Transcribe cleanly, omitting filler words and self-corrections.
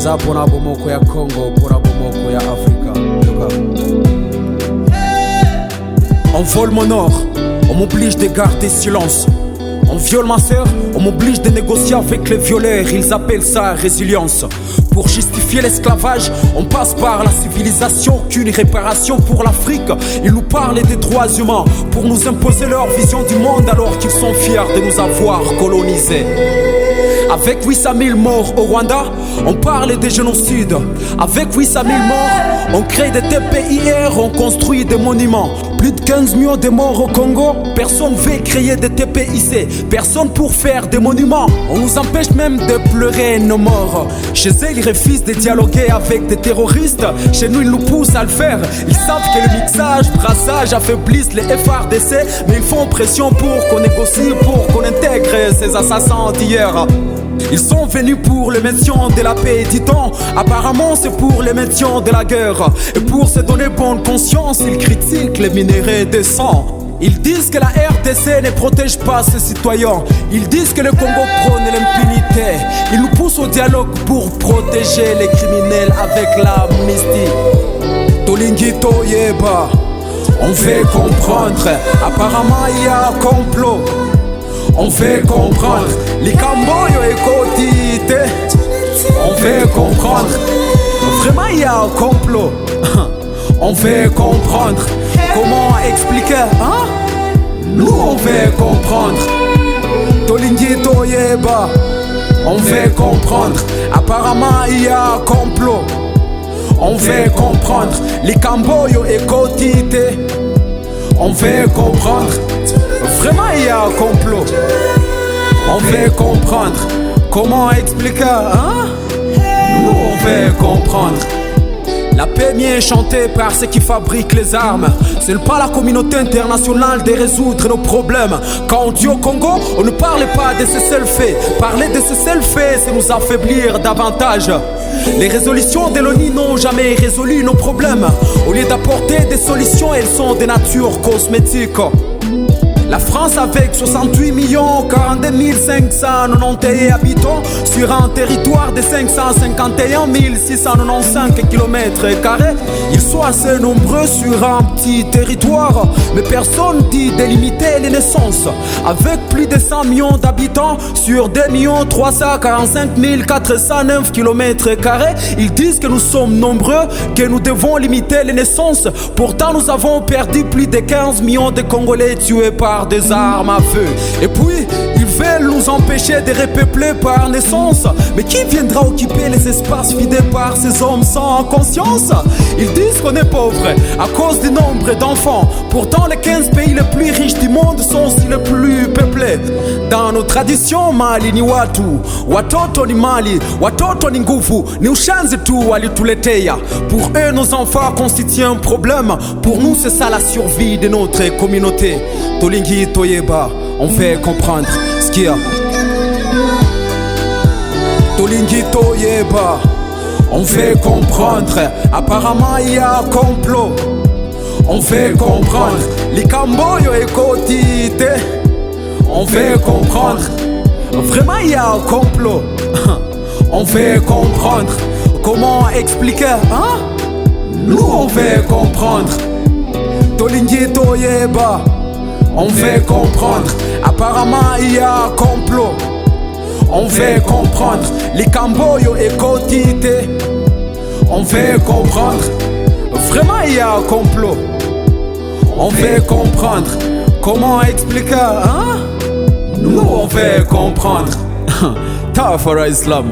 aza pona bomoko ya Congo, pona bomoko ya Afrika. On vole mon or, on m'oblige de garder silence. On viole ma sœur, on m'oblige de négocier avec les violeurs. Ils appellent ça résilience. Pour justifier l'esclavage, on passe par la civilisation. Qu'une réparation pour l'Afrique. Ils nous parlent des droits humains pour nous imposer leur vision du monde, alors qu'ils sont fiers de nous avoir colonisés. Avec 800 000 morts au Rwanda, on parle des génocides. Avec 800 000 morts, on crée des TPIR, on construit des monuments. Plus de 15 millions de morts au Congo, personne veut créer des TPIC, personne pour faire des monuments. On nous empêche même de pleurer nos morts. Chez eux, ils refusent de dialoguer avec des terroristes. Chez nous, ils nous poussent à le faire. Ils savent que le mixage, brassage affaiblissent les FRDC, mais ils font pression pour qu'on négocie, pour qu'on intègre ces assassins d'hier. Ils sont venus pour le maintien de la paix, dit-on. Apparemment c'est pour le maintien de la guerre. Et pour se donner bonne conscience, ils critiquent les minéraux de sang. Ils disent que la RDC ne protège pas ses citoyens. Ils disent que le Congo prône l'impunité. Ils nous poussent au dialogue pour protéger les criminels avec l'amnistie. Tolingi Toyeba, on veut comprendre. Apparemment il y a un complot. On veut comprendre, les Camboyo et Kotite. On veut comprendre, vraiment il y a un complot. On veut comprendre, comment expliquer, hein? Nous on veut comprendre. Tolingi Toyeba, on veut comprendre. Apparemment il y a un complot. On veut comprendre, les Camboyo et Kotite. On veut comprendre. Vraiment il y a un complot. On veut comprendre. Comment expliquer, hein? Nous on veut comprendre. La paix est chantée par ceux qui fabriquent les armes. Ce n'est pas la communauté internationale de résoudre nos problèmes. Quand on dit au Congo, on ne parle pas de ce seul fait. Parler de ce seul fait, c'est nous affaiblir davantage. Les résolutions de l'ONU n'ont jamais résolu nos problèmes. Au lieu d'apporter des solutions, elles sont de nature cosmétique. La France avec 68 42 591 habitants sur un territoire de 551 695 km². Ils sont assez nombreux sur un petit territoire, mais personne dit délimiter les naissances. Avec plus de 100 millions d'habitants sur 2 345 409 km², ils disent que nous sommes nombreux, que nous devons limiter les naissances. Pourtant nous avons perdu plus de 15 millions de Congolais tués par des armes à feu. Et puis ils veulent nous empêcher de repeupler par naissance. Mais qui viendra occuper les espaces vidés par ces hommes sans conscience? Ils disent qu'on est pauvre à cause du nombre d'enfants. Pourtant les 15 pays les plus riches du monde sont aussi les plus peuplés. Dans nos traditions, mali ni watu, watoto ni mali, watoto ni nguvu, ni ushanzi tu walituletea. Pour eux nos enfants constituent un problème. Pour nous c'est ça la survie de notre communauté. Tolingi Toyeba, on veut comprendre ce qu'il y a. Tolingi Toyeba, on veut comprendre. Apparemment il y a un complot. On veut comprendre. Les Camboyo et Kotite. On veut comprendre. Vraiment il y a un complot. On veut comprendre. Comment expliquer, hein? Nous on veut comprendre. Tolingi Toyeba, on veut comprendre. Apparemment il y a un complot. On veut comprendre. Les Camboyo et Kotite. On veut comprendre. Vraiment il y a un complot. On veut comprendre. Comment expliquer, hein? Nous on veut comprendre. Tafara Islam.